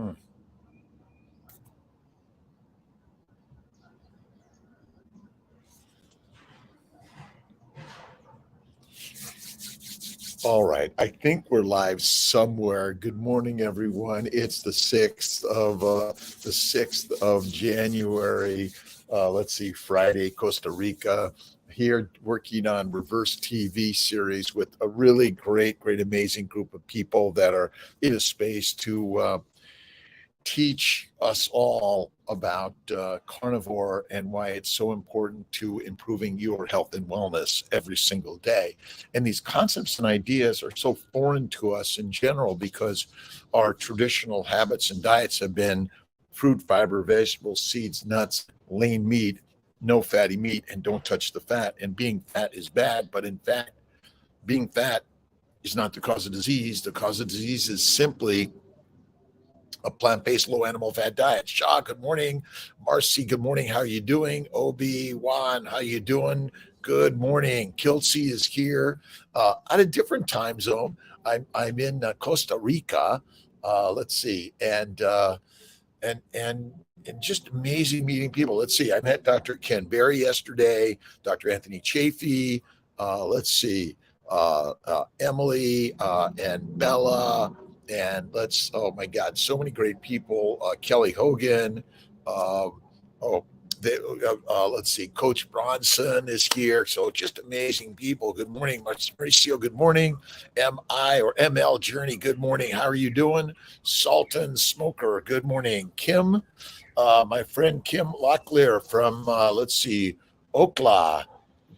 Mm. All right. I think we're live somewhere. Good morning, everyone. It's the 6th of January. Let's see, Friday, Costa Rica. Here working on Reverse TV series with a really great, amazing group of people that are in a space to teach us all about carnivore and why it's so important to improving your health and wellness every single day. And these concepts and ideas are so foreign to us in general because our traditional habits and diets have been fruit, fiber, vegetables, seeds, nuts, lean meat, no fatty meat, and don't touch the fat. And being fat is bad, but in fact, being fat is not the cause of disease. The cause of disease is simply a plant-based low animal fat diet. Shaw, good morning. Marcy, good morning. How are you doing? Obi-Wan, how you doing? Good morning. Kiltz is here at a different time zone. I'm in Costa Rica. Let's see, and just amazing meeting people. Let's see. I met Dr. Ken Berry yesterday. Dr. Anthony Chafee. Let's see. Emily and Bella, and oh my God, so many great people. Kelly Hogan. Oh, let's see. Coach Bronson is here. So just amazing people. Good morning, Mauricio. Good morning. MI or ML Journey. Good morning. How are you doing? Sultan Smoker. Good morning. Kim, my friend Kim Locklear from let's see,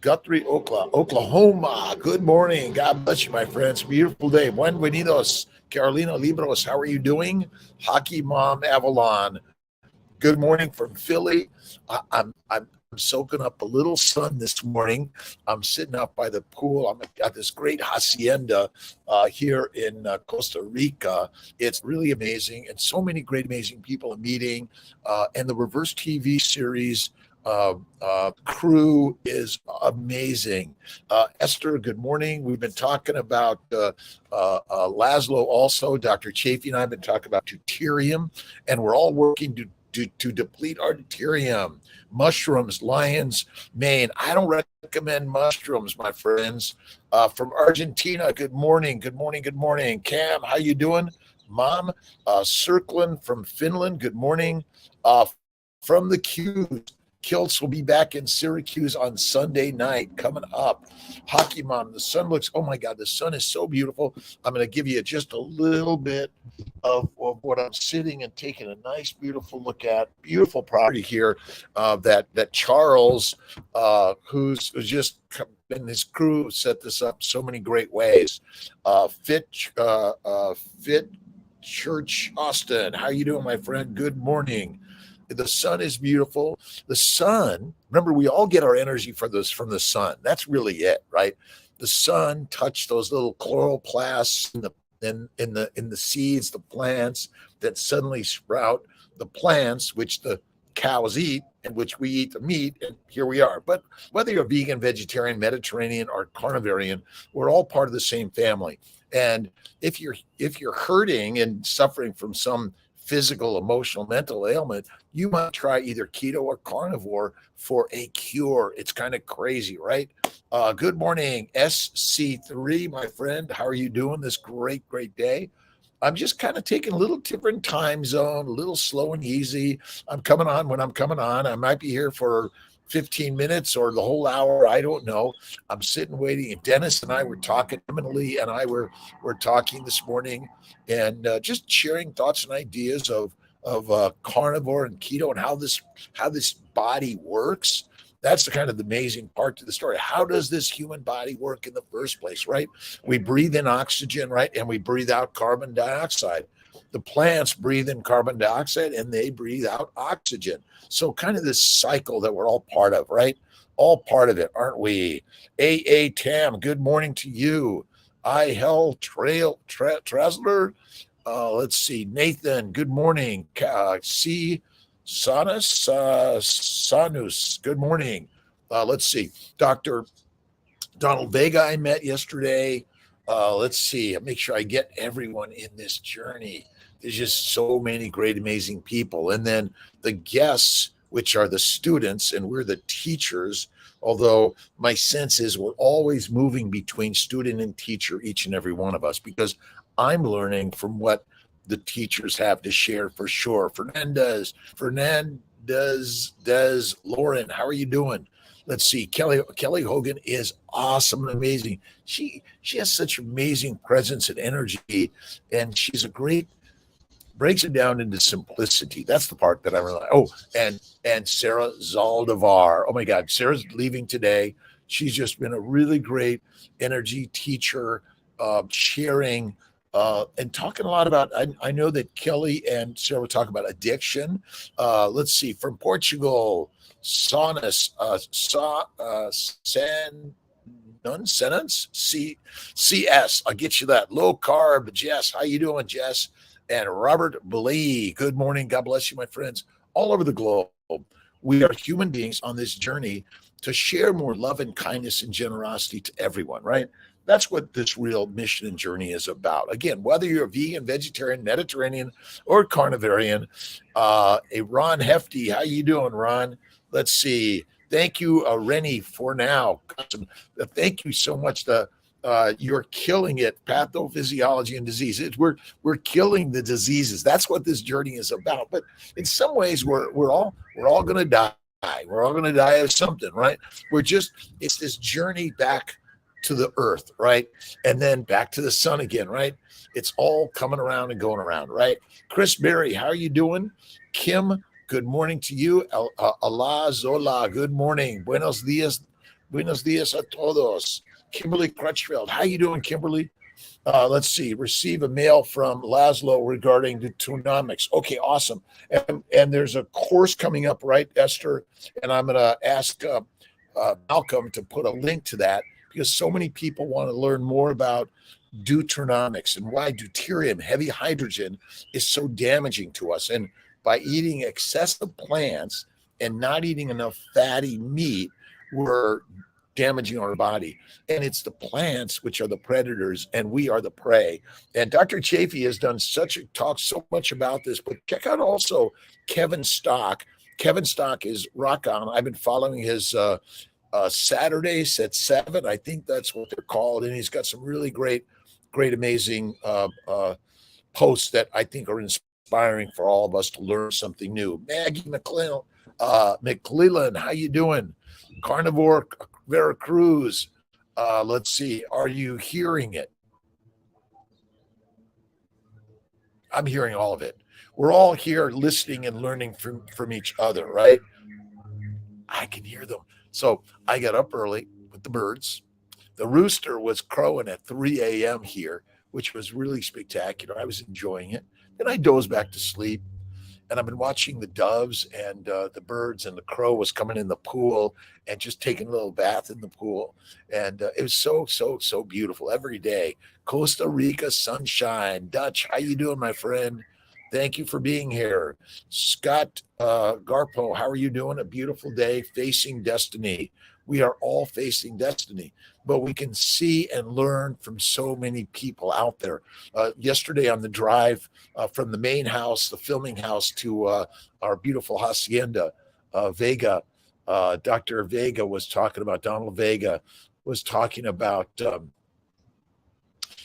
Guthrie, Oklahoma. Good morning. God bless you, my friends. Beautiful day. Buenvenidos. Carolina Libros, how are you doing? Hockey Mom Avalon. Good morning from Philly. I'm soaking up a little sun this morning. I'm sitting out by the pool. I'm at this great hacienda here in Costa Rica. It's really amazing, and so many great, amazing people are meeting. And the Reverse TV series crew is amazing. Esther, good morning. We've been talking about Laszlo also. Dr. Chafee and I have been talking about deuterium, and we're all working to deplete our deuterium. Mushrooms, lion's mane. I don't recommend mushrooms, my friends. From Argentina, good morning. Cam, how you doing? Mom, Circlin from Finland, good morning. From the Qs, Kiltz will be back in Syracuse on Sunday night coming up. Hockey Mom, the sun looks, oh my God, the sun is so beautiful. I'm going to give you just a little bit of what I'm sitting and taking a nice, beautiful look at. Beautiful property here that Charles, who's just and his crew set this up so many great ways. Fit Church Austin, how you doing, my friend? Good morning. The sun is beautiful. The sun, remember, we all get our energy from the sun. That's really it, right? The sun touched those little chloroplasts in the seeds, the plants that suddenly sprout the plants, which the cows eat and which we eat the meat, and here we are. But whether you're vegan, vegetarian, Mediterranean, or carnivorian, we're all part of the same family. And if you're hurting and suffering from some physical, emotional, mental ailment, you might try either keto or carnivore for a cure. It's kind of crazy, right? Good morning, SC3, my friend. How are you doing this great day? I'm just kind of taking a little different time zone, a little slow and easy. I'm coming on when I'm coming on. I might be here for 15 minutes or the whole hour. I don't know. I'm sitting waiting. And Dennis and I were talking. Emily and I were talking this morning, and just sharing thoughts and ideas of carnivore and keto and how this body works. That's the kind of amazing part to the story. How does this human body work in the first place, right? We breathe in oxygen, right? And we breathe out carbon dioxide. The plants breathe in carbon dioxide and they breathe out oxygen. So kind of this cycle that we're all part of, right? All part of it, aren't we? A Tam, good morning to you. I Hell Trasler. Let's see. Nathan, good morning. C. Sanus, good morning. Let's see. Dr. Donald Vega, I met yesterday. Let's see. I'll make sure I get everyone in this journey. There's just so many great, amazing people. And then the guests, which are the students, and we're the teachers. Although my sense is we're always moving between student and teacher, each and every one of us, because I'm learning from what the teachers have to share for sure. Fernandez, Lauren, how are you doing? Let's see. Kelly Hogan is awesome and amazing. She has such amazing presence and energy, and she's a great breaks it down into simplicity. That's the part that I really like. Oh, and Sarah Zaldivar. Oh my God, Sarah's leaving today. She's just been a really great energy teacher, sharing and talking a lot about. I know that Kelly and Sarah were talking about addiction. Let's see, from Portugal, Saunas, San Nonsense, CS. I'll get you that. Low carb, Jess. How you doing, Jess? And Robert Blee. Good morning. God bless you, my friends, all over the globe. We are human beings on this journey to share more love and kindness and generosity to everyone, right? That's what this real mission and journey is about. Again, whether you're a vegan, vegetarian, Mediterranean, or carnivarian, a Ron Hefty, how you doing, Ron? Let's see. Thank you, Rennie, for now. Thank you so much. You're killing it. Pathophysiology and disease. We're killing the diseases. That's what this journey is about. But in some ways, we're all going to die. We're all going to die of something, right? It's this journey back to the earth, right? And then back to the sun again, right? It's all coming around and going around, right? Chris Berry, how are you doing? Kim, good morning to you. Allah Zola, good morning. Buenos dias a todos. Kimberly Crutchfield, how you doing, Kimberly? Let's see. Receive a mail from Laszlo regarding the Toonomics. Okay, awesome. And there's a course coming up, right, Esther? And I'm going to ask Malcolm to put a link to that, because so many people want to learn more about deuteronomics and why deuterium, heavy hydrogen, is so damaging to us. And by eating excessive plants and not eating enough fatty meat, we're damaging our body. And it's the plants which are the predators, and we are the prey. And Dr. Chafee has done talked so much about this, but check out also Kevin Stock. Kevin Stock is rock on. I've been following his Saturdays at 7. I think that's what they're called. And he's got some really great, amazing posts that I think are inspiring for all of us to learn something new. Maggie McClellan, how you doing? Carnivore Veracruz. Let's see. Are you hearing it? I'm hearing all of it. We're all here listening and learning from each other, right? I can hear them. So I got up early with the birds. The rooster was crowing at 3 a.m. here, which was really spectacular. I was enjoying it. Then I dozed back to sleep. And I've been watching the doves and the birds, and the crow was coming in the pool and just taking a little bath in the pool. And it was so beautiful every day. Costa Rica sunshine. Dutch, how you doing, my friend? Thank you for being here. Scott Garpo, how are you doing? A beautiful day facing destiny. We are all facing destiny, but we can see and learn from so many people out there. Yesterday on the drive from the main house, the filming house, to our beautiful hacienda, Vega, Dr. Vega was talking about, Donald Vega was talking about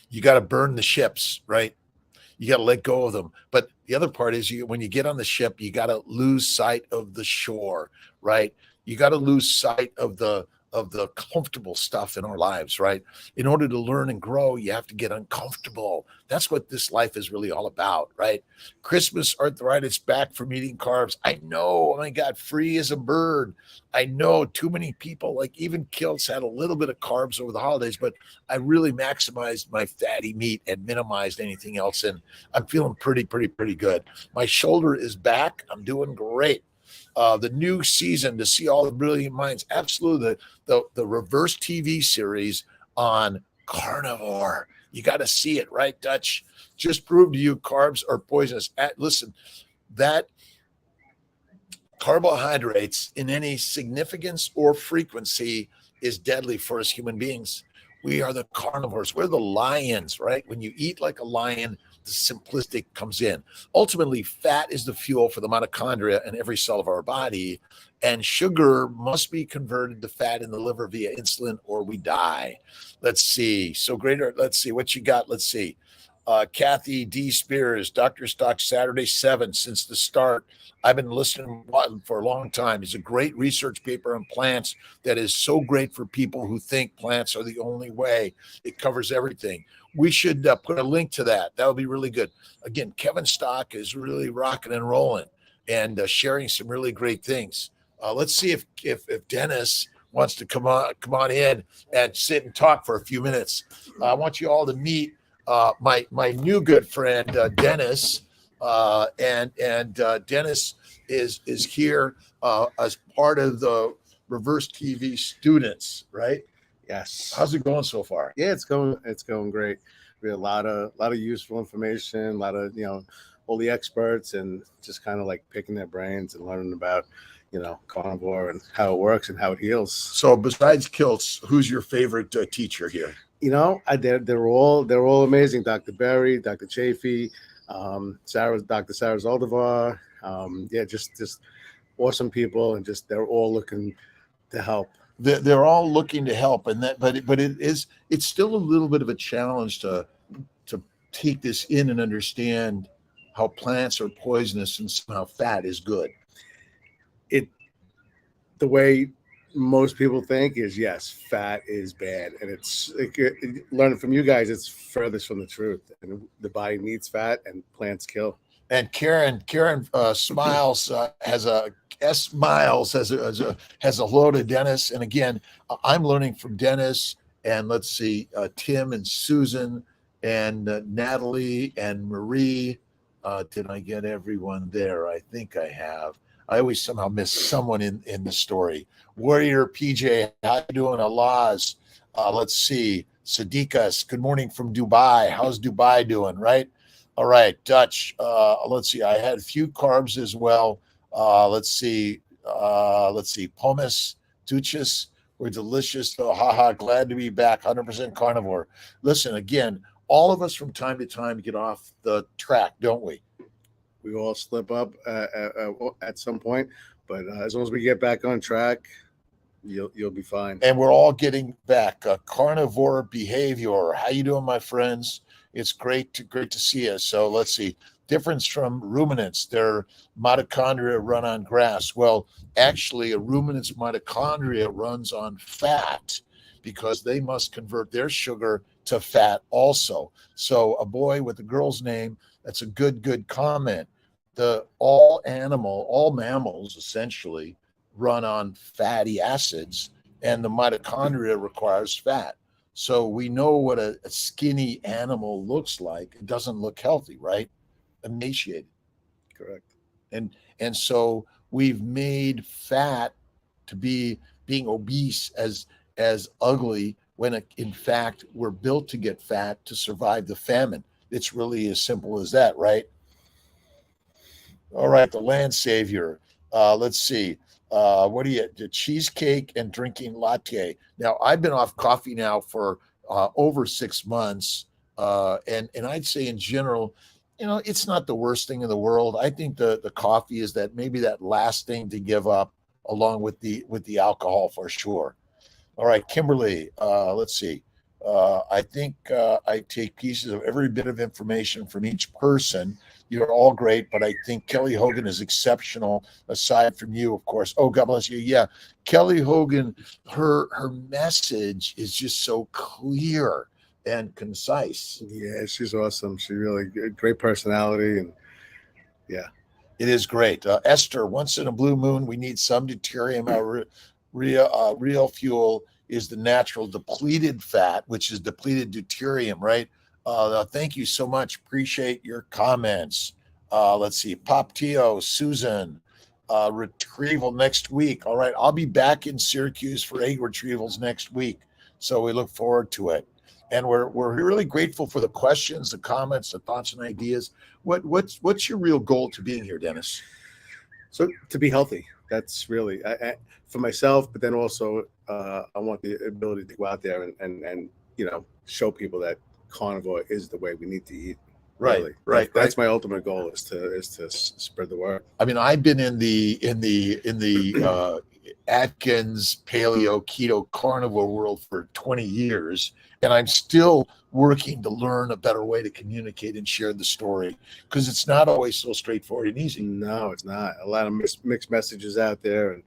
you got to burn the ships, right? You got to let go of them. But the other part is when you get on the ship, you got to lose sight of the shore, right? You got to lose sight of the comfortable stuff in our lives, right? In order to learn and grow, you have to get uncomfortable. That's what this life is really all about, right? Christmas arthritis, back from eating carbs. I know, oh my God, free as a bird. I know too many people, like even Kiltz, had a little bit of carbs over the holidays, but I really maximized my fatty meat and minimized anything else. And I'm feeling pretty good. My shoulder is back. I'm doing great. The new season, to see all the brilliant minds. Absolutely. The reverse TV series on carnivore. You got to see it, right, Dutch? Just prove to you carbs are poisonous. Listen, that carbohydrates in any significance or frequency is deadly for us human beings. We are the carnivores. We're the lions, right? When you eat like a lion, the simplistic comes in. Ultimately, fat is the fuel for the mitochondria in every cell of our body, and sugar must be converted to fat in the liver via insulin or we die. Let's see. So greater, let's see what you got. Let's see. Kathy D. Spears, Dr. Stock, Saturday 7 since the start. I've been listening for a long time. It's a great research paper on plants that is so great for people who think plants are the only way. It covers everything. We should put a link to that. That would be really good. Again, Kevin Stock is really rocking and rolling and sharing some really great things. Let's see if Dennis wants to come on in and sit and talk for a few minutes. I want you all to meet my new good friend Dennis, and Dennis is here as part of the Reverse TV students, right? Yes. How's it going so far? Yeah, it's going great. We have a lot of useful information, a lot of all the experts, and just kind of like picking their brains and learning about carnivore and how it works and how it heals. So besides Kiltz, who's your favorite teacher here? They're all amazing. Dr. Berry, Dr. Chafee, Dr. Sarah Zaldivar. Just awesome people, and just they're all looking to help. They're all looking to help, and it's still a little bit of a challenge to take this in and understand how plants are poisonous and somehow fat is good. The way most people think is, yes, fat is bad, and it's learning from you guys, it's furthest from the truth. And the body needs fat, and plants kill. And Karen Smiles has a hello to Dennis. And again, I'm learning from Dennis, and let's see, Tim and Susan and Natalie and Marie. Did I get everyone there? I think I have. I always somehow miss someone in the story. Warrior PJ, how you doing? Alaz, let's see. Sadiqas, good morning from Dubai. How's Dubai doing? Right. All right, Dutch. Let's see. I had a few carbs as well. Let's see. Pomus, Duchess, were delicious. Oh, haha, glad to be back. 100% carnivore. Listen, again, all of us from time to time get off the track, don't we? We all slip up at some point, but as long as we get back on track, you'll be fine. And we're all getting back. Carnivore behavior. How you doing, my friends? It's great to see us. So let's see. Difference from ruminants. Their mitochondria run on grass. Well, actually, a ruminant's mitochondria runs on fat because they must convert their sugar to fat also. So a boy with a girl's name, that's a good comment. All mammals essentially run on fatty acids, and the mitochondria requires fat. So we know what a skinny animal looks like. It doesn't look healthy, right? Emaciated. Correct. And so we've made fat to being obese as ugly when in fact we're built to get fat to survive the famine. It's really as simple as that, right? All right, the land savior. Let's see. What do you? The cheesecake and drinking latte. Now I've been off coffee now for over 6 months, and I'd say in general, it's not the worst thing in the world. I think the coffee is maybe that last thing to give up, along with the alcohol for sure. All right, Kimberly. Let's see. I think I take pieces of every bit of information from each person. You're all great, but I think Kelly Hogan is exceptional, aside from you, of course. Oh, God bless you. Yeah, Kelly Hogan, her message is just so clear and concise. Yeah, she's awesome. She's really great personality, and yeah. It is great. Esther, once in a blue moon, we need some deuterium. Our real fuel is the natural depleted fat, which is depleted deuterium, right? Thank you so much. Appreciate your comments. Let's see. Pop Tio, Susan, retrieval next week. All right. I'll be back in Syracuse for egg retrievals next week. So we look forward to it. And we're really grateful for the questions, the comments, the thoughts and ideas. What's your real goal to being here, Dennis? So to be healthy. That's really for myself, but then also I want the ability to go out there and show people that carnivore is the way we need to eat. Right, Really, right, right. that's my ultimate goal is to spread the word. I mean, I've been in the Atkins paleo keto carnivore world for 20 years, and I'm still working to learn a better way to communicate and share the story, because it's not always so straightforward and easy. No, it's not. A lot of mixed messages out there, and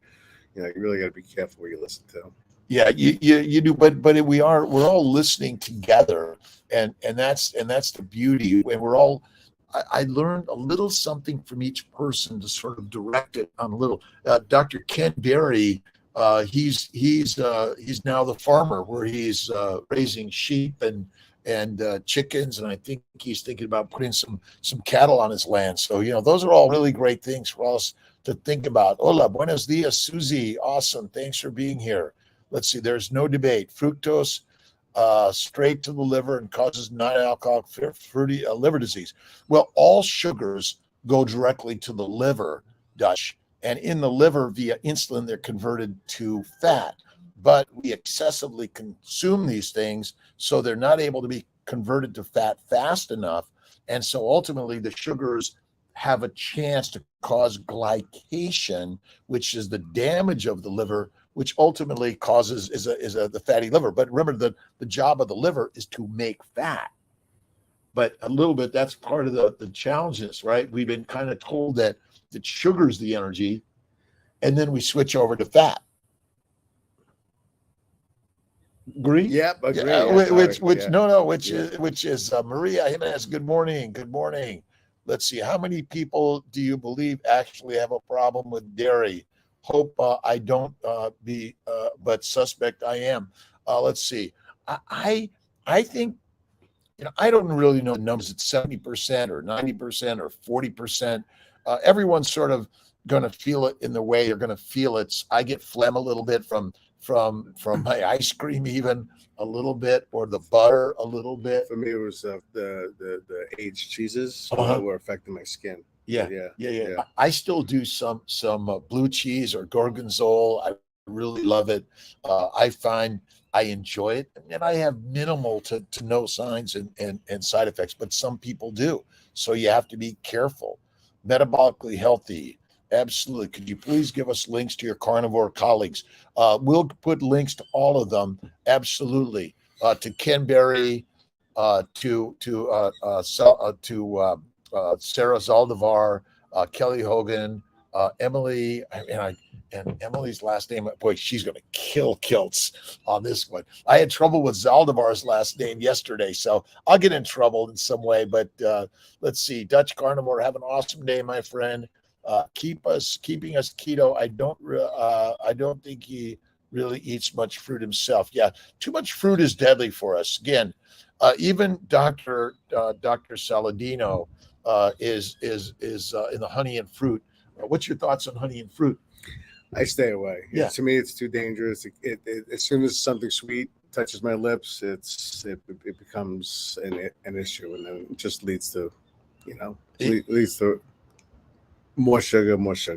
you really got to be careful what you listen to. Yeah, you do, but we're all listening together, and that's the beauty, and we're all. I learned a little something from each person to sort of direct it on a little. Dr. Ken Berry, he's now the farmer where he's raising sheep and chickens, and I think he's thinking about putting some cattle on his land. So those are all really great things for us to think about. Hola, buenos dias, Susie. Awesome, thanks for being here. Let's see. There's no debate. Fructose straight to the liver and causes non-alcoholic fruity liver disease. Well, all sugars go directly to the liver, Dutch, and in the liver via insulin, they're converted to fat. But we excessively consume these things, so they're not able to be converted to fat fast enough. And so ultimately, the sugars have a chance to cause glycation, which is the damage of the liver, which ultimately causes the fatty liver. But remember, the job of the liver is to make fat. But a little bit, that's part of the challenges, right? We've been kind of told that sugar's the energy, and then we switch over to fat. Agree? Yep, agree. Which is Maria Jimenez. Good morning. Good morning. Let's see. How many people do you believe actually have a problem with dairy? Hope I don't but suspect I am. Let's see. I think, I don't really know the numbers. It's 70% or 90% or 40%. Everyone's sort of going to feel it in the way you're going to feel it. I get phlegm a little bit from my ice cream, even a little bit, or the butter a little bit. For me, it was the aged cheeses were affecting my skin. Yeah. I still do some blue cheese or gorgonzola. I really love it. I find I enjoy it, and I have minimal to no signs and side effects, but some people do. So you have to be careful. Metabolically healthy. Absolutely. Could you please give us links to your carnivore colleagues? We'll put links to all of them. Absolutely. To Ken Berry, to Sarah Zaldivar, Kelly Hogan, Emily, and Emily's last name, boy, she's going to kill Kiltz on this one. I had trouble with Zaldivar's last name yesterday, so I'll get in trouble in some way. But let's see. Dutch Carnivore, have an awesome day, my friend. Keeping us keto. I don't think he really eats much fruit himself. Yeah, too much fruit is deadly for us. Again, even Dr. Saladino is in the honey and fruit. What's your thoughts on honey and fruit? I stay away. Yeah. To me, it's too dangerous. It as soon as something sweet touches my lips, it becomes an issue, and then it just leads to, leads to more sugar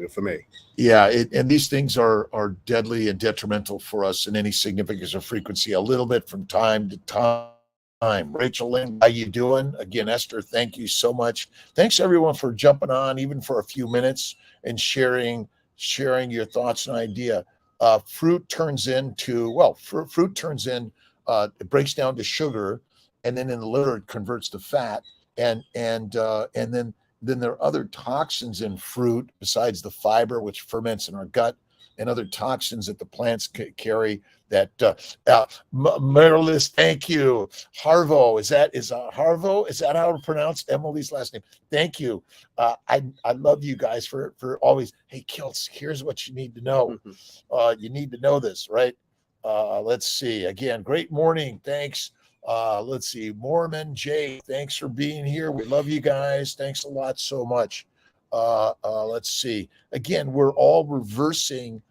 for me. Yeah, and these things are deadly and detrimental for us in any significance or frequency. A little bit from time to time. Rachel Lynn, how you doing? Again, Esther, thank you so much. Thanks everyone for jumping on, even for a few minutes, and sharing your thoughts and idea. Fruit turns in, it breaks down to sugar, and then in the liver it converts to fat, and then there are other toxins in fruit besides the fiber, which ferments in our gut, and other toxins that the plants carry. That Marilis, thank you. Harvo, is Harvo? Is that how to pronounce Emily's last name? Thank you. I love you guys for always. Hey, Kiltz, here's what you need to know. You need to know this, right? Let's see. Again, great morning. Thanks. Let's see. Mormon Jay, thanks for being here. We love you guys. Thanks a lot so much. Let's see. Again, we're all reversing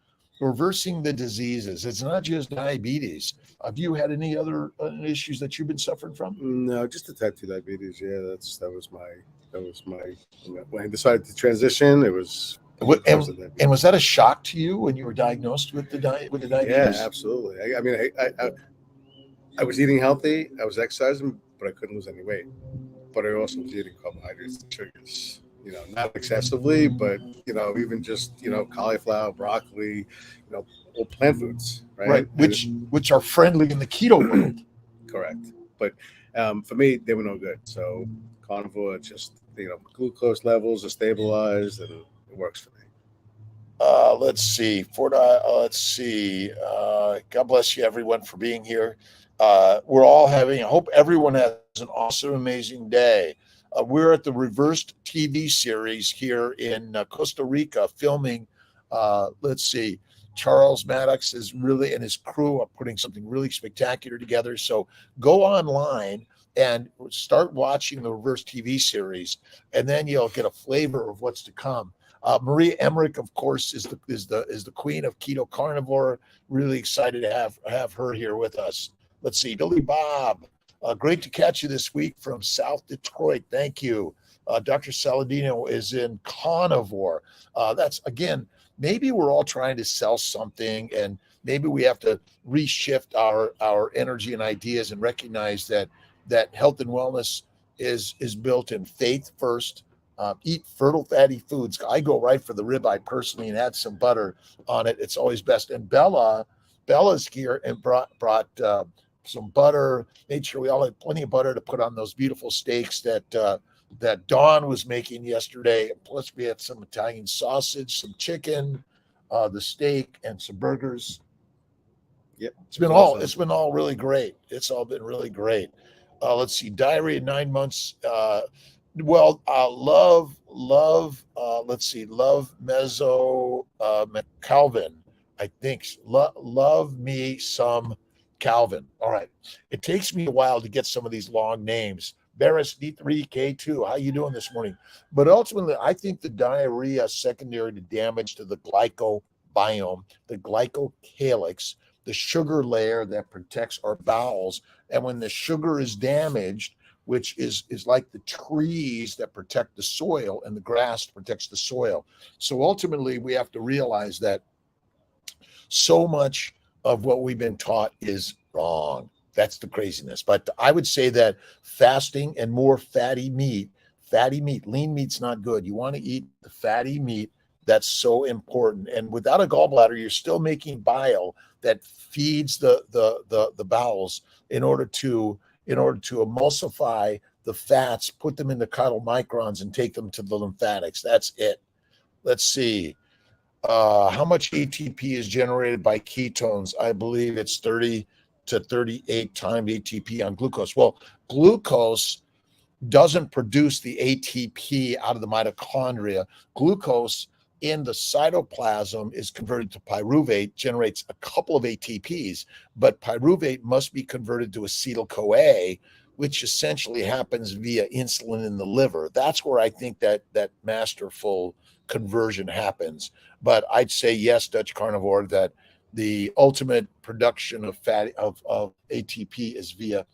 the diseases. It's not just diabetes. Have you had any other issues that you've been suffering from? No, just the type 2 diabetes. Yeah, that was my when I decided to transition, it was. And was that a shock to you when you were diagnosed with the diabetes? Yeah, absolutely. I mean, I was eating healthy, I was exercising, but I couldn't lose any weight. but I also was eating carbohydrates and sugars. Not excessively, but even just cauliflower, broccoli, all plant foods, Right, right? which are friendly in the keto world. Correct. But for me, they were no good. So carnivore, just glucose levels are stabilized, and it works for me. Let's see. Let's see. God bless you, everyone, for being here. We're all having. I hope everyone has an awesome, amazing day. We're at the Reversed TV series here in Costa Rica, filming. Let's see. Charles Maddox is really and his crew are putting something really spectacular together. So go online and start watching the Reverse TV series, and then you'll get a flavor of what's to come. Maria Emmerich, of course, is the queen of keto carnivore. Really excited to have her here with us. Let's see, Billy Bob. Great to catch you this week from South Detroit. Thank you. Dr. Saladino is in carnivore. That's again, maybe we're all trying to sell something, and maybe we have to reshift our energy and ideas and recognize that health and wellness is built in faith first. Eat fertile fatty foods. I go right for the ribeye personally and add some butter on it. It's always best. And Bella's here and brought some butter. Made sure we all had plenty of butter to put on those beautiful steaks that Dawn was making yesterday. Plus, we had some Italian sausage, some chicken, the steak, and some burgers. Yep, It's been all really great. It's all been really great. Let's see, diarrhea 9 months. Let's see, love Mezzo Calvin, I think. Love me some Calvin. All right. It takes me a while to get some of these long names. Barris D3K2, how you doing this morning? But ultimately, I think the diarrhea is secondary to damage to the glycobiome, the glycocalyx, the sugar layer that protects our bowels. And when the sugar is damaged, which is like the trees that protect the soil and the grass protects the soil. So ultimately, we have to realize that so much of what we've been taught is wrong. That's the craziness. But I would say that fasting and more fatty meat, lean meat's not good. You want to eat the fatty meat. That's so important. And without a gallbladder, you're still making bile that feeds the bowels in order to emulsify the fats, put them into chylomicrons, and take them to the lymphatics. That's it. Let's see. How much ATP is generated by ketones? I believe it's 30 to 38 times ATP on glucose. Well, glucose doesn't produce the ATP out of the mitochondria. Glucose in the cytoplasm is converted to pyruvate, generates a couple of ATPs, but pyruvate must be converted to acetyl-CoA, which essentially happens via insulin in the liver. That's where I think that masterful conversion happens. But I'd say yes, Dutch carnivore, that the ultimate production of ATP is via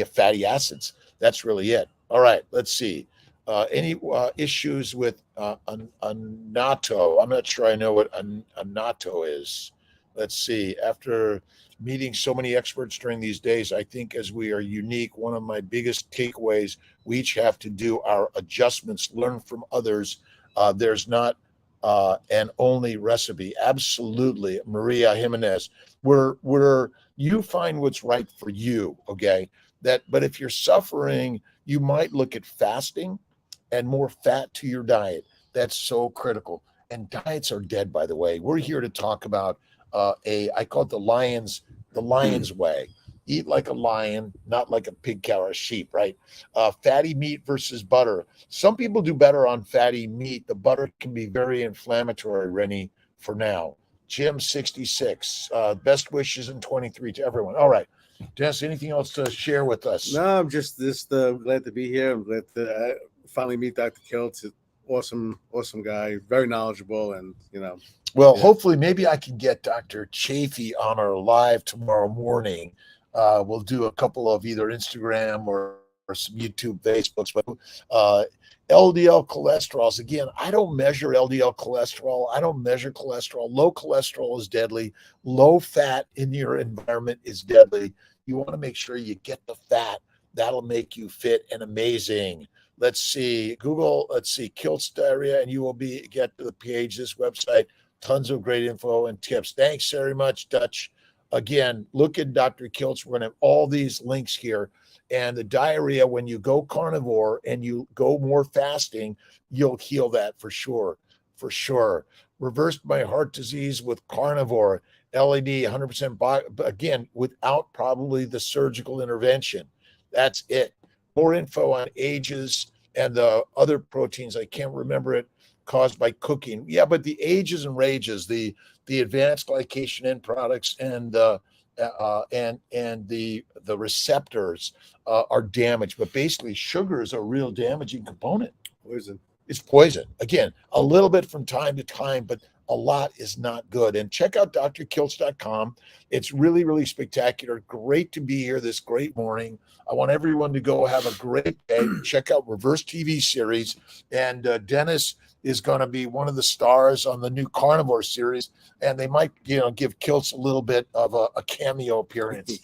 fatty acids. That's really it. All right, let's see. Any issues with annatto? I'm not sure I know what annatto is. Let's see. After meeting so many experts during these days, I think as we are unique, one of my biggest takeaways, we each have to do our adjustments, learn from others. There's not an only recipe. Absolutely. Maria Jimenez, you find what's right for you. Okay. But if you're suffering, you might look at fasting and more fat to your diet. That's so critical. And diets are dead, by the way. We're here to talk about I call it the lion's way. Eat like a lion, not like a pig, cow, or a sheep, right? Fatty meat versus butter. Some people do better on fatty meat. The butter can be very inflammatory, Rennie, for now. Jim 66. Best wishes in 23 to everyone. All right. Jess, anything else to share with us? No, I'm just glad to be here. I'm glad to finally meet Dr. Kiltz. Awesome guy, very knowledgeable, and Well, hopefully, maybe I can get Dr. Chafee on our live tomorrow morning. We'll do a couple of either Instagram or some YouTube, Facebooks. But LDL cholesterols, again, I don't measure LDL cholesterol. I don't measure cholesterol. Low cholesterol is deadly. Low fat in your environment is deadly. You want to make sure you get the fat That'll make you fit and amazing. Let's see, Google, Kiltz Diarrhea, and you will get to the page, this website, tons of great info and tips. Thanks very much, Dutch. Again, look at Dr. Kiltz. We're going to have all these links here. And the diarrhea, when you go carnivore and you go more fasting, you'll heal that for sure. For sure. Reversed my heart disease with carnivore, LED, 100%, again, without probably the surgical intervention. That's it. More info on ages and the other proteins, I can't remember it, caused by cooking. Yeah, but the ages and rages, the advanced glycation end products and the receptors are damaged. But basically, sugar is a real damaging component. Poison. It's poison. Again, a little bit from time to time, but a lot is not good. And check out drkiltz.com. It's really, really spectacular. Great to be here this great morning. I want everyone to go have a great day. Check out Reverse TV series. And Dennis is going to be one of the stars on the new Carnivore series. And they might, give Kiltz a little bit of a cameo appearance.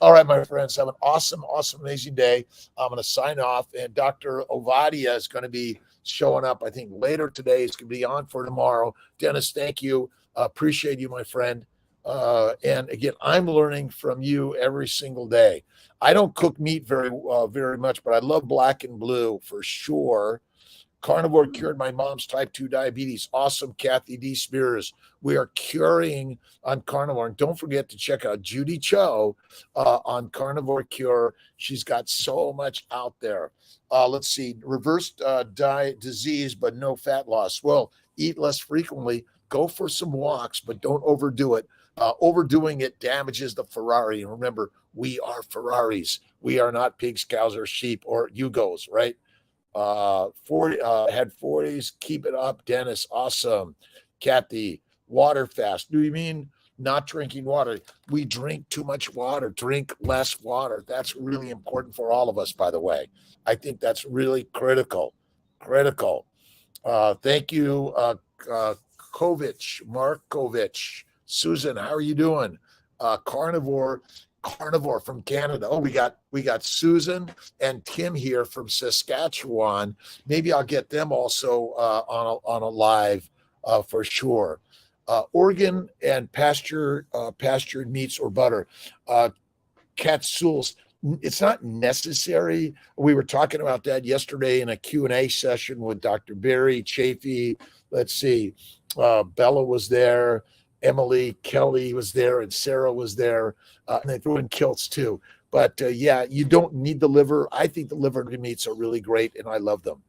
All right, my friends, have an awesome, amazing day. I'm going to sign off. And Dr. Ovadia is going to be showing up, I think, later today. It's going to be on for tomorrow. Dennis, thank you. Appreciate you, my friend. And again, I'm learning from you every single day. I don't cook meat very much, but I love black and blue for sure. Carnivore cured my mom's type 2 diabetes. Awesome, Kathy D. Spears. We are curing on carnivore. And don't forget to check out Judy Cho on Carnivore Cure. She's got so much out there. Let's see. Reversed diet disease, but no fat loss. Well, eat less frequently. Go for some walks, but don't overdo it. Overdoing it damages the Ferrari. And remember, we are Ferraris. We are not pigs, cows, or sheep, or Yugos, right? 40 had 40s. Keep it up, Dennis. Awesome. Kathy, water fast. Do you mean not drinking water? We drink too much water. Drink less water. That's really important for all of us, by the way. I think that's really critical. Thank you, Mark Kovich. Susan, how are you doing? Carnivore from Canada. Oh, we got Susan and Tim here from Saskatchewan. Maybe I'll get them also on a live for sure. Organ and pastured meats or butter. Capsules. It's not necessary. We were talking about that yesterday in a Q&A session with Dr. Barry Chafee. Let's see. Bella was there. Emily Kelly was there, and Sarah was there, and they threw in Kiltz too. But yeah, you don't need the liver. I think the liver meats are really great, and I love them.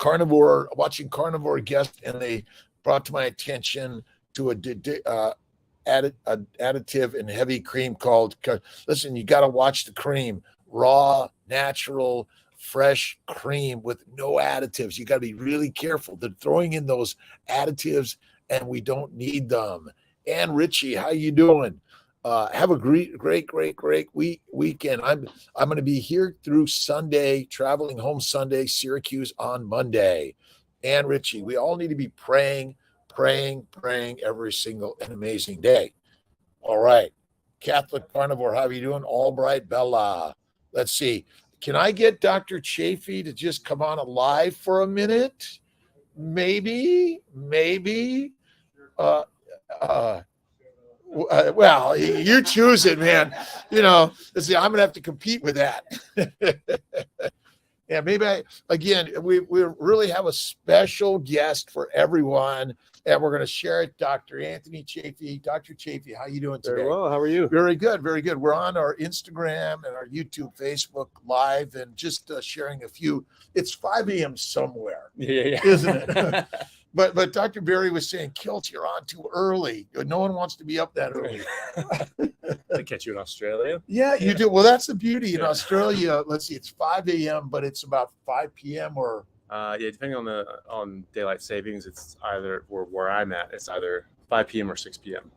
Watching Carnivore guest, and they brought to my attention to a additive and heavy cream called. Listen, you got to watch the cream, raw, natural, fresh cream with no additives. You got to be really careful. They're throwing in those additives, and we don't need them. And Richie, how you doing? Have a great weekend. I'm going to be here through Sunday, traveling home Sunday, Syracuse on Monday. And Richie, we all need to be praying every single and amazing day. All right. Catholic Carnivore, how are you doing? Albright Bella. Let's see. Can I get Dr. Chafee to just come on live for a minute? Maybe. Well, you choose it, man. Let's see, I'm gonna have to compete with that. Yeah, maybe we really have a special guest for everyone, and we're going to share it. Dr. Anthony Chafee. Dr. Chafee, how you doing today? Very well. How are you? Very good. We're on our Instagram and our YouTube, Facebook Live, and just sharing a few. It's 5 a.m. somewhere, isn't it? But Dr. Barry was saying, Kiltz, you're on too early. No one wants to be up that early. They catch you in Australia? Yeah, you do. Well, that's the beauty in Australia. Let's see, it's 5 a.m., but it's about 5 p.m. or depending on daylight savings, it's either where I'm at, it's either 5 p.m. or 6 p.m.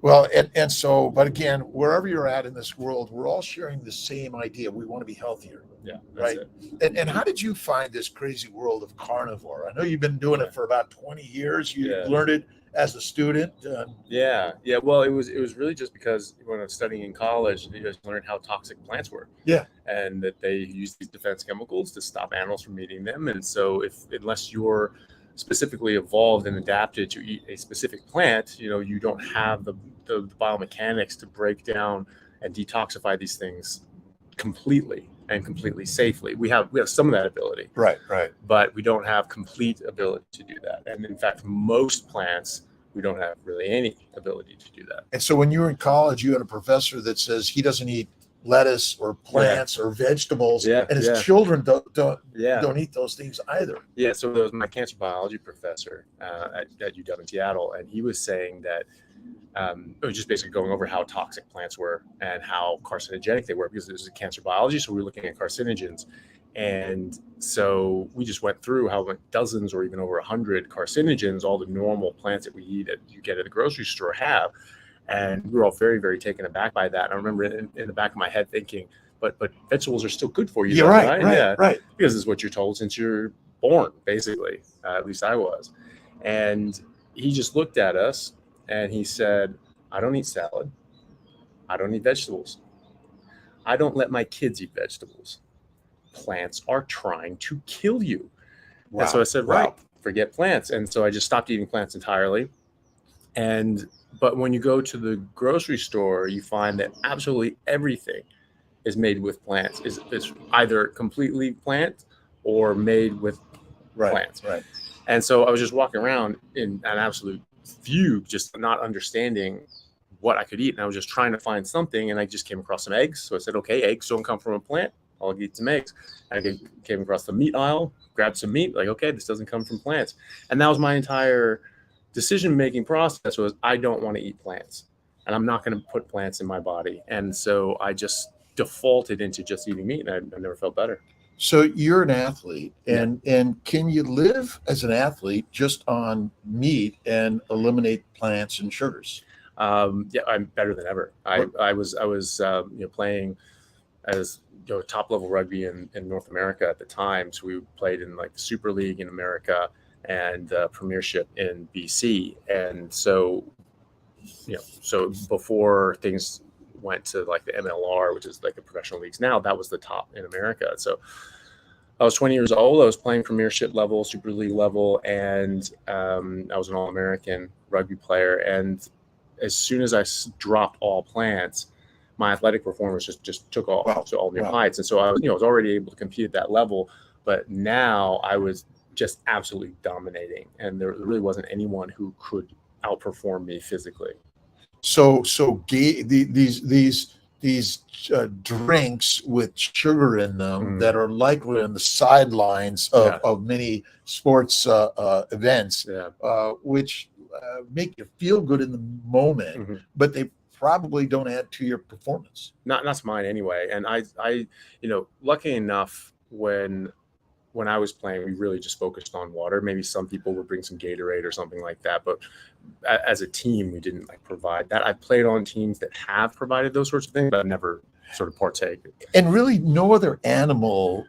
Well, and so, but again, wherever you're at in this world, we're all sharing the same idea. We want to be healthier. Yeah, that's Right. it. And how did you find this crazy world of carnivore? I know you've been doing it for about 20 years. You Yeah. learned it as a student. Yeah. Well, it was really just because when I was studying in college, you just learned how toxic plants were. Yeah. And that they use these defense chemicals to stop animals from eating them. And so, unless you're specifically evolved and adapted to eat a specific plant, you don't have the biomechanics to break down and detoxify these things completely safely. We have some of that ability, Right. but we don't have complete ability to do that. And in fact, most plants, we don't have really any ability to do that. And so when you were in college, you had a professor that says he doesn't eat lettuce or plants or vegetables, Yeah, and his yeah. children don't Yeah. eat those things either. Yeah, so there was my cancer biology professor at UW in Seattle, and he was saying that it was just basically going over how toxic plants were and how carcinogenic they were, because this is cancer biology, so we were looking at carcinogens. And so we just went through how like dozens or even over 100 carcinogens all the normal plants that we eat that you get at the grocery store have. And we were all very, very taken aback by that. I remember in the back of my head thinking, but vegetables are still good for you. Yeah, though, right. Because it's what you're told since you're born, basically. At least I was. And he just looked at us and he said, I don't eat salad. I don't eat vegetables. I don't let my kids eat vegetables. Plants are trying to kill you. Wow. And so I said, Right. well, forget plants. And so I just stopped eating plants entirely. But when you go to the grocery store, you find that absolutely everything is made with plants. It's either completely plant or made with plants. Right. And so I was just walking around in an absolute fugue, just not understanding what I could eat. And I was just trying to find something, and I just came across some eggs. So I said, okay, eggs don't come from a plant. I'll eat some eggs. And I came across the meat aisle, grabbed some meat, like, okay, this doesn't come from plants. And that was my entire decision-making process, was I don't want to eat plants, and I'm not going to put plants in my body. And so I just defaulted into just eating meat, and I never felt better. So you're an athlete, and can you live as an athlete just on meat and eliminate plants and sugars? Yeah, I'm better than ever. I was playing as top level rugby in North America at the time. So we played in like the Super League in America and Premiership in BC. And so so before things went to like the MLR, which is like the professional leagues now, that was the top in America. So I was 20 years old. I was playing Premiership level, Super League level, and I was an All-American rugby player. And as soon as I dropped all plants, my athletic performance just took off to all new heights. And so I was already able to compete at that level, but now I was just absolutely dominating, and there really wasn't anyone who could outperform me physically. So these drinks with sugar in them that are likely on the sidelines of many sports events, which make you feel good in the moment, but they probably don't add to your performance. Not mine anyway. And I lucky enough, when I was playing, we really just focused on water. Maybe some people would bring some Gatorade or something like that, but as a team, we didn't provide that. I played on teams that have provided those sorts of things, but I've never sort of partaken. And really, no other animal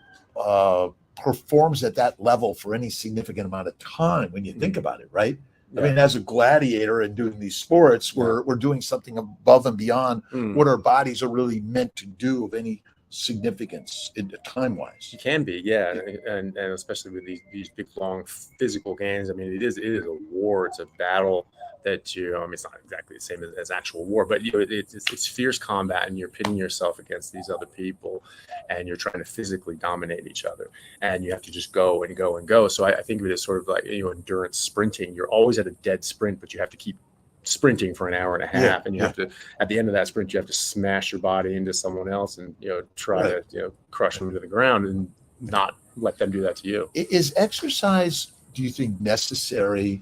performs at that level for any significant amount of time when you think about it, right? Yeah. I mean, as a gladiator and doing these sports, we're doing something above and beyond what our bodies are really meant to do of any significance time-wise. It can be, yeah, and especially with these big, long physical games. I mean, it is a war. It's a battle that I mean, it's not exactly the same as actual war, but it's fierce combat, and you're pitting yourself against these other people, and you're trying to physically dominate each other, and you have to just go and go and go. So I think of it as sort of like endurance sprinting. You're always at a dead sprint, but you have to keep sprinting for an hour and a half, and you have to, at the end of that sprint, you have to smash your body into someone else and try to crush them to the ground and not let them do that to you. Is exercise, do you think, necessary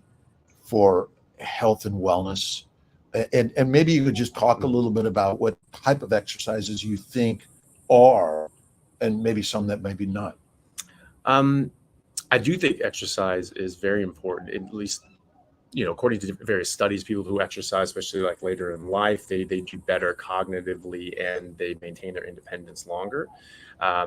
for health and wellness? And maybe you could just talk a little bit about what type of exercises you think are, and maybe some that maybe not. I do think exercise is very important, at least according to various studies, people who exercise, especially like later in life, they do better cognitively and they maintain their independence longer.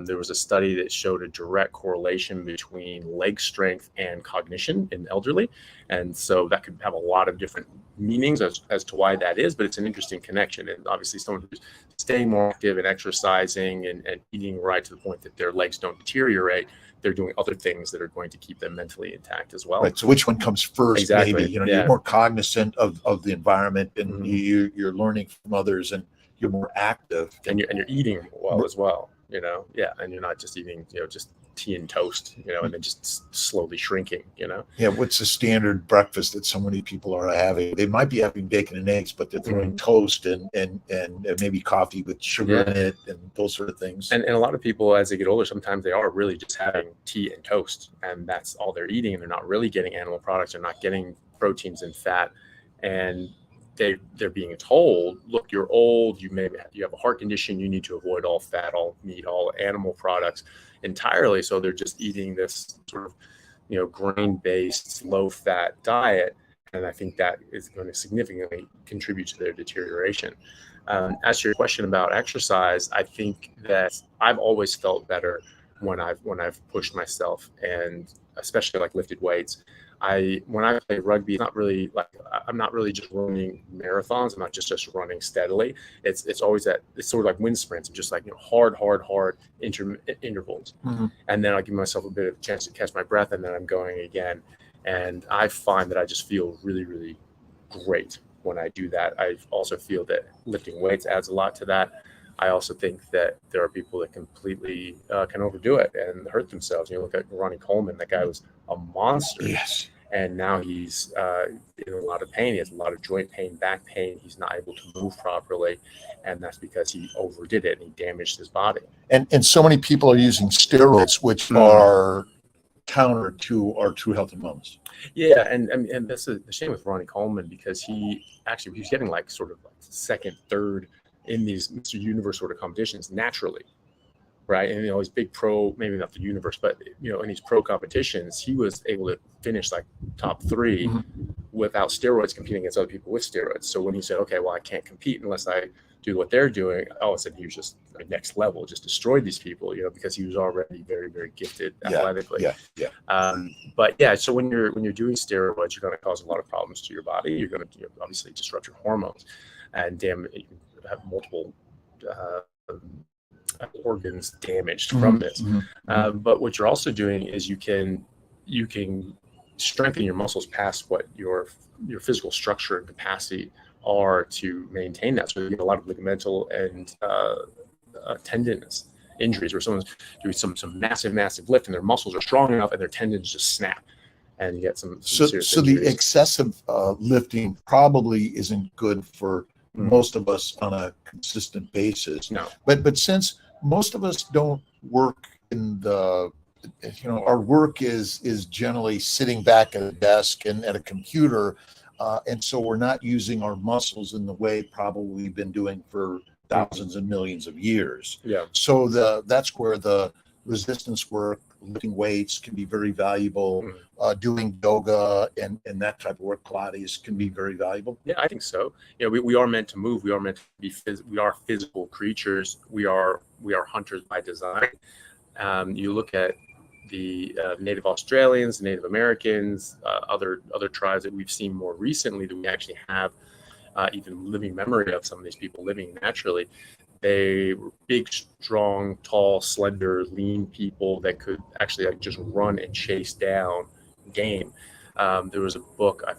There was a study that showed a direct correlation between leg strength and cognition in elderly. And so that could have a lot of different meanings as to why that is, but it's an interesting connection. And obviously someone who's staying more active and exercising and eating right to the point that their legs don't deteriorate, they're doing other things that are going to keep them mentally intact as well. Right. So which one comes first? Exactly. Maybe, you're more cognizant of the environment, and you're learning from others, and you're more active, and you're eating well as well. And you're not just eating, just tea and toast, and then just slowly shrinking, Yeah. What's the standard breakfast that so many people are having? They might be having bacon and eggs, but they're throwing toast and maybe coffee with sugar in it and those sort of things. And a lot of people, as they get older, sometimes they are really just having tea and toast, and that's all they're eating, and they're not really getting animal products. They're not getting proteins and fat, and they're being told, look, you're old, you have a heart condition, you need to avoid all fat, all meat, all animal products entirely. So they're just eating this sort of grain-based low-fat diet, and I think that is going to significantly contribute to their deterioration. As to your question about exercise, I think that I've always felt better when I've pushed myself, and especially like lifted weights. When I play rugby, I'm not really just running marathons. I'm not just running steadily. It's always it's sort of like wind sprints. I'm just like hard intervals, and then I give myself a bit of a chance to catch my breath, and then I'm going again. And I find that I just feel really, really great when I do that. I also feel that lifting weights adds a lot to that. I also think that there are people that completely can overdo it and hurt themselves. Look at Ronnie Coleman. That guy was a monster. Yes. And now he's in a lot of pain. He has a lot of joint pain, back pain. He's not able to move properly. And that's because he overdid it and he damaged his body. And so many people are using steroids, which are counter to our true health and wellness. Yeah, and that's the shame with Ronnie Coleman, because he was getting like sort of like second, third in these Mr. Universe sort of competitions naturally, right? And he's big pro, maybe not the universe, but in these pro competitions, he was able to finish like top 3 without steroids, competing against other people with steroids. So when he said, okay, well, I can't compete unless I do what they're doing, all of a sudden he was just next level, just destroyed these people, because he was already very, very gifted athletically. But yeah, so when you're doing steroids, you're going to cause a lot of problems to your body. You're going to obviously disrupt your hormones, and have multiple organs damaged from this. But what you're also doing is you can strengthen your muscles past what your physical structure and capacity are to maintain that. So you get a lot of ligamental and tendinous injuries, where someone's doing some massive lift and their muscles are strong enough and their tendons just snap, and you get some serious injuries. The excessive lifting probably isn't good for most of us on a consistent basis. No. But since most of us don't work in our work is generally sitting back at a desk and at a computer, and so we're not using our muscles in the way probably we've been doing for thousands and millions of years. Yeah. So that's where the resistance work, lifting weights can be very valuable. Doing yoga and that type of work, Pilates, can be very valuable. Yeah, I think so. We are meant to move. We are meant to be we are physical creatures. We are hunters by design. You look at the Native Australians, Native Americans, other tribes that we've seen more recently that we actually have even living memory of some of these people living naturally. They were big, strong, tall, slender, lean people that could actually just run and chase down game. There was a book, I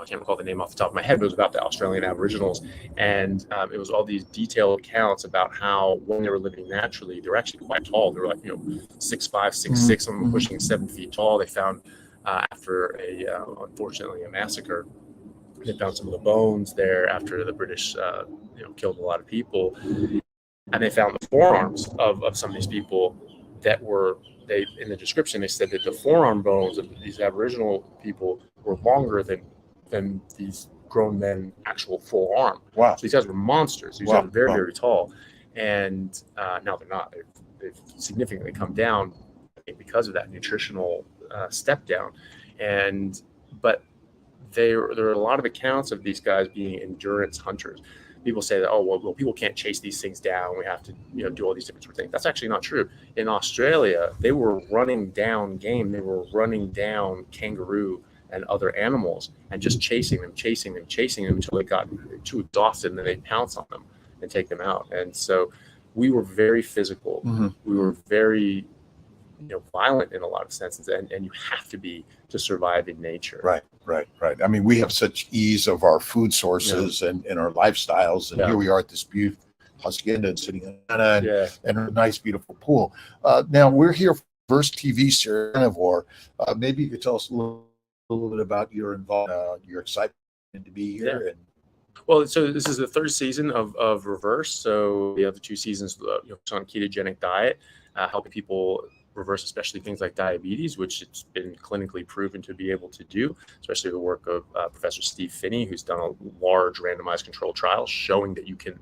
can't recall the name off the top of my head, but it was about the Australian Aboriginals. And it was all these detailed accounts about how when they were living naturally, they were actually quite tall. They were like, 6'5", 6'6", some were pushing 7 feet tall. They found after unfortunately a massacre, they found some of the bones there after the British, killed a lot of people. And they found the forearms of some of these people that were, in the description, they said that the forearm bones of these Aboriginal people were longer than these grown men actual full arm. Wow. So these guys were monsters. These guys were very, very tall. And now they're not. They've significantly come down, I think, because of that nutritional step down. But there are a lot of accounts of these guys being endurance hunters. People say that, oh, well, people can't chase these things down. We have to, do all these different sort of things. That's actually not true. In Australia, they were running down game. They were running down kangaroo and other animals and just chasing them until they got too exhausted, and then they pounce on them and take them out. And so we were very physical. We were very, violent in a lot of senses, and you have to be to survive in nature. Right. I mean, we have such ease of our food sources and our lifestyles, and here we are at this beautiful hacienda sitting in Atlanta and a nice, beautiful pool. Now we're here for first TV series, Carnivore. Maybe you could tell us a little bit about your involvement, your excitement to be here. Yeah. Well, so this is the third season of Reverse. So the other two seasons, on ketogenic diet, helping people reverse, especially things like diabetes, which it's been clinically proven to be able to do, especially the work of Professor Steve Phinney, who's done a large randomized controlled trial showing that you can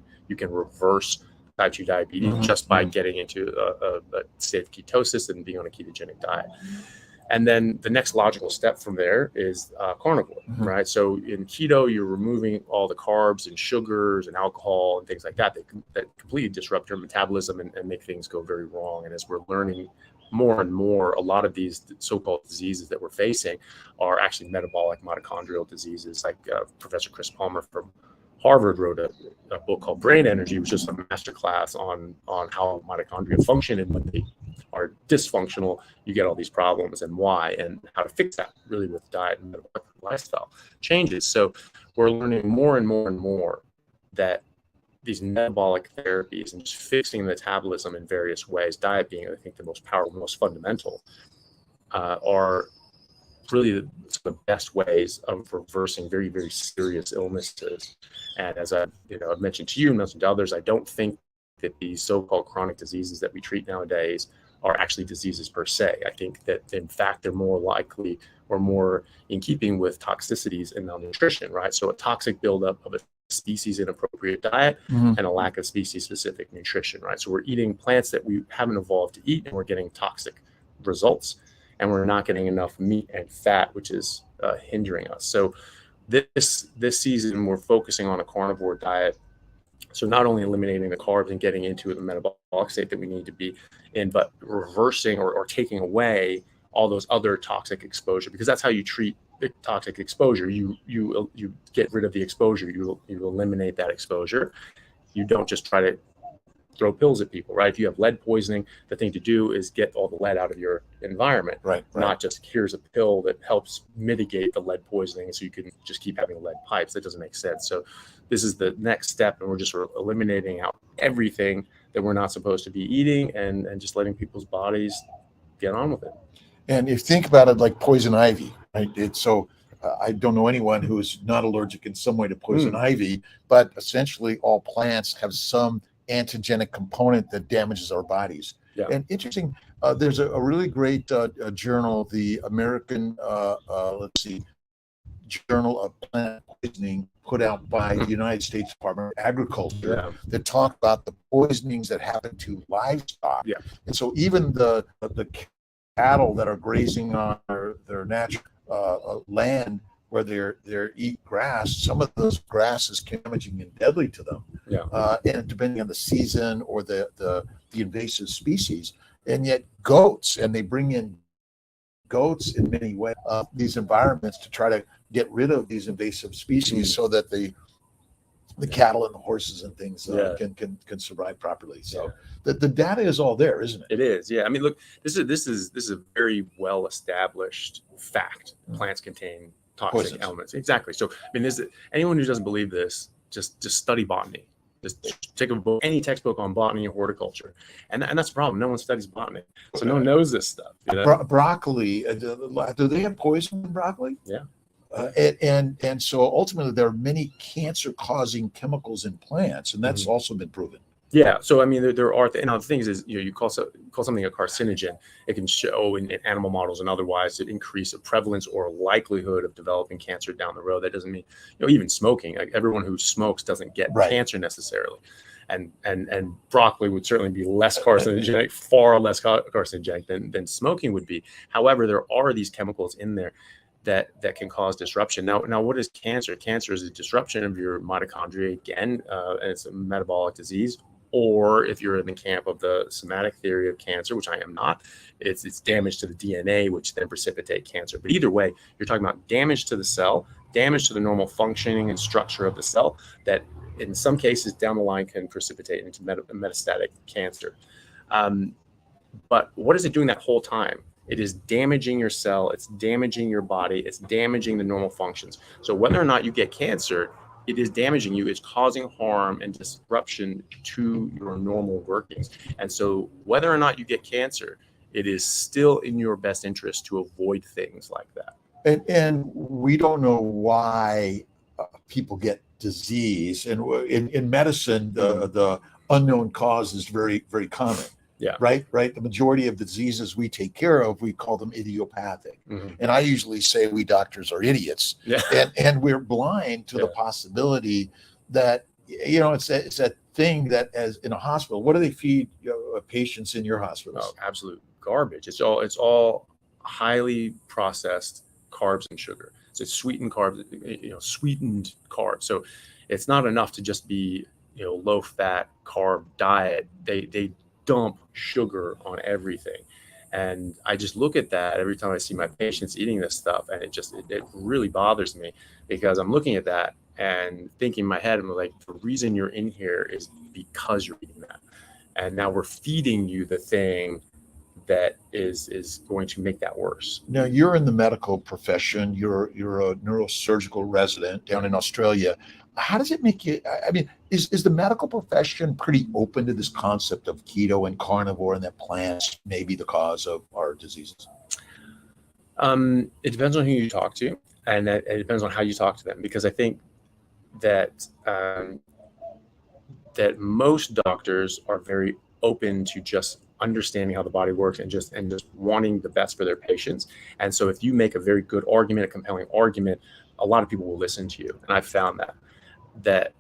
reverse type 2 diabetes just by getting into a state of ketosis and being on a ketogenic diet. And then the next logical step from there is carnivore, right? So in keto, you're removing all the carbs and sugars and alcohol and things like that completely disrupt your metabolism and make things go very wrong. And as we're learning more and more, a lot of these so-called diseases that we're facing are actually metabolic mitochondrial diseases. Like Professor Chris Palmer from Harvard wrote a book called Brain Energy, which is a masterclass on how mitochondria function, and when they are dysfunctional, you get all these problems and why, and how to fix that really with diet and lifestyle changes. So we're learning more and more and more that these metabolic therapies and just fixing metabolism in various ways, diet being, I think, the most powerful, most fundamental, are really the best ways of reversing very, very serious illnesses. And as I've mentioned to you and mentioned to others, I don't think that these so-called chronic diseases that we treat nowadays are actually diseases per se. I think that, in fact, they're more likely or more in keeping with toxicities and malnutrition, right? So a toxic buildup of a species inappropriate diet and a lack of species-specific nutrition, right? So we're eating plants that we haven't evolved to eat, and we're getting toxic results, and we're not getting enough meat and fat, which is hindering us. So this season, we're focusing on a carnivore diet. So not only eliminating the carbs and getting into the metabolic state that we need to be in, but reversing or taking away all those other toxic exposure, because that's how you treat toxic exposure. You get rid of the exposure. You eliminate that exposure. You don't just try to throw pills at people, right? If you have lead poisoning, the thing to do is get all the lead out of your environment, right. Not just here's a pill that helps mitigate the lead poisoning so you can just keep having lead pipes. That doesn't make sense. So this is the next step, and we're just sort of eliminating out everything that we're not supposed to be eating and just letting people's bodies get on with it. And if you think about it like poison ivy, right? It's so I don't know anyone who's not allergic in some way to poison ivy, but essentially all plants have some antigenic component that damages our bodies. Yeah. And interesting, there's a really great journal, the American, Journal of Plant Poisoning, put out by the United States Department of Agriculture, that talk about the poisonings that happen to livestock. Yeah. And so even the cattle that are grazing on their natural land where they eat grass, some of those grass is damaging and deadly to them. Yeah. And depending on the season or the invasive species. And yet goats, and they bring in goats in many ways, these environments to try to get rid of these invasive species so that the cattle and the horses and things can survive properly. So the data is all there, isn't it? It is. Yeah. I mean, look, this is a very well established fact. Plants contain toxic Poisons. elements. Exactly. So, I mean, anyone who doesn't believe this, just study botany. Just take a book, any textbook on botany or horticulture, and that's the problem. No one studies botany, so no one knows this stuff. Broccoli, do they have poison in broccoli? Yeah. And so ultimately, there are many cancer-causing chemicals in plants, and that's also been proven. Yeah. So I mean, there are the things is you call something a carcinogen. It can show in animal models and otherwise it increase the prevalence or likelihood of developing cancer down the road. That doesn't mean even smoking. Like everyone who smokes doesn't get cancer necessarily. And broccoli would certainly be less carcinogenic, far less carcinogenic than smoking would be. However, there are these chemicals in there that can cause disruption. Now, what is cancer? Cancer is a disruption of your mitochondria again, and it's a metabolic disease. Or if you're in the camp of the somatic theory of cancer, which I am not, it's damage to the DNA, which then precipitate cancer. But either way, you're talking about damage to the cell, damage to the normal functioning and structure of the cell that in some cases down the line can precipitate into metastatic cancer. But what is it doing that whole time? It is damaging your cell, it's damaging your body, it's damaging the normal functions. So whether or not you get cancer, it is damaging you, it's causing harm and disruption to your normal workings. And so whether or not you get cancer, it is still in your best interest to avoid things like that. And we don't know why people get disease. And in medicine, the unknown cause is very, very common. Yeah. Right. The majority of the diseases we take care of, we call them idiopathic. And I usually say we doctors are idiots. Yeah. And we're blind to the possibility that, it's that thing that as in a hospital, what do they feed patients in your hospitals? Oh, absolute garbage. It's all highly processed carbs and sugar. So it's sweetened carbs, sweetened carbs. So it's not enough to just be, low fat carb diet. They dump sugar on everything. And I just look at that every time I see my patients eating this stuff. And it really bothers me because I'm looking at that and thinking in my head, I'm like, the reason you're in here is because you're eating that. And now we're feeding you the thing that is going to make that worse. Now you're in the medical profession. You're a neurosurgical resident down in Australia. How does it make you? I mean, is the medical profession pretty open to this concept of keto and carnivore, and that plants may be the cause of our diseases? It depends on who you talk to, and it depends on how you talk to them. Because I think that that most doctors are very open to just understanding how the body works and just wanting the best for their patients. And so if you make a very good argument, a compelling argument, a lot of people will listen to you. And I've found that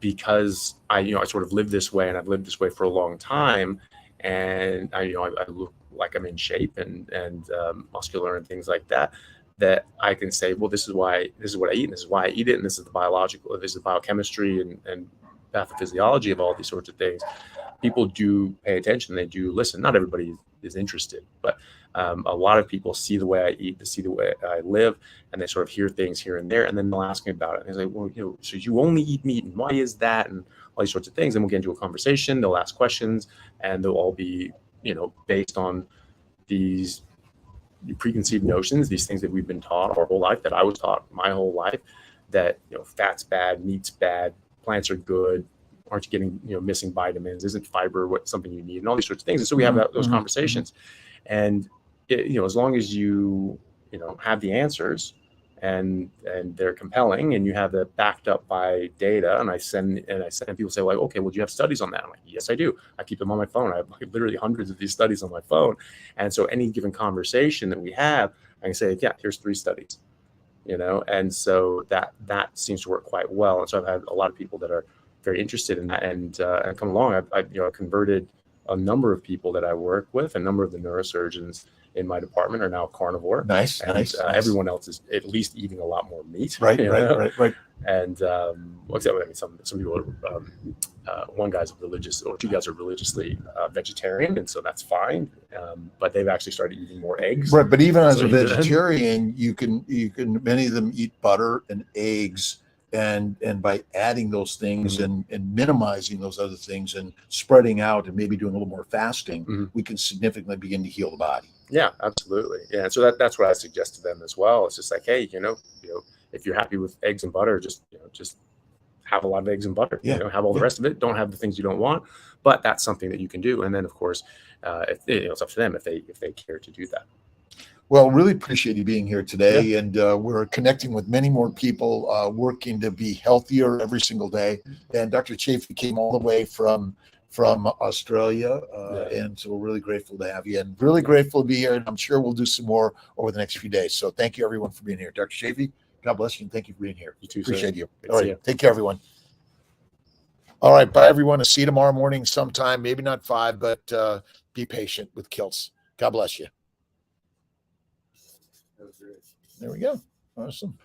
because I sort of live this way, and I've lived this way for a long time, and I look like I'm in shape and muscular and things like that, that I can say, well, this is what I eat, and this is why I eat it, and this is the this is the biochemistry and pathophysiology of all these sorts of things. People do pay attention. They do listen. Not everybody is interested, but a lot of people see the way I eat, they see the way I live, and they sort of hear things here and there, and then they'll ask me about it. And they say, well, so you only eat meat, and why is that? And all these sorts of things. And we'll get into a conversation. They'll ask questions, and they'll all be, based on these preconceived notions, these things that we've been taught our whole life, that I was taught my whole life, that fat's bad, meat's bad, plants are good. Aren't you getting, missing vitamins? Isn't fiber something you need? And all these sorts of things. And so we have those conversations. And, as long as you, have the answers and they're compelling and you have that backed up by data. And I send people say, like, okay, well, do you have studies on that? I'm like, yes, I do. I keep them on my phone. I have literally hundreds of these studies on my phone. And so any given conversation that we have, I can say, yeah, here's 3 studies, and so that seems to work quite well. And so I've had a lot of people that are very interested in that and come along. I've converted a number of people that I work with. A number of the neurosurgeons in my department are now carnivore. Nice. Everyone else is at least eating a lot more meat. Right. And some people are, one guy's religious, or 2 guys are religiously vegetarian, and so that's fine. But they've actually started eating more eggs. Right. But even as a vegetarian, you can many of them eat butter and eggs. And by adding those things and minimizing those other things and spreading out and maybe doing a little more fasting, we can significantly begin to heal the body. Yeah, absolutely. Yeah. And so that's what I suggest to them as well. It's just like, hey, if you're happy with eggs and butter, just have a lot of eggs and butter. Yeah. Have all the rest of it. Don't have the things you don't want. But that's something that you can do. And then, of course, it's up to them if they care to do that. Well, really appreciate you being here today. And we're connecting with many more people working to be healthier every single day. And Dr. Chaffee came all the way from Australia. And so we're really grateful to have you, and really grateful to be here. And I'm sure we'll do some more over the next few days. So thank you, everyone, for being here. Dr. Chaffee, God bless you, and thank you for being here. You too, appreciate you. Good all right. Take care, everyone. All right. Bye, everyone. I'll see you tomorrow morning sometime. Maybe not 5, but be patient with Kiltz. God bless you. That was great. There we go. Awesome.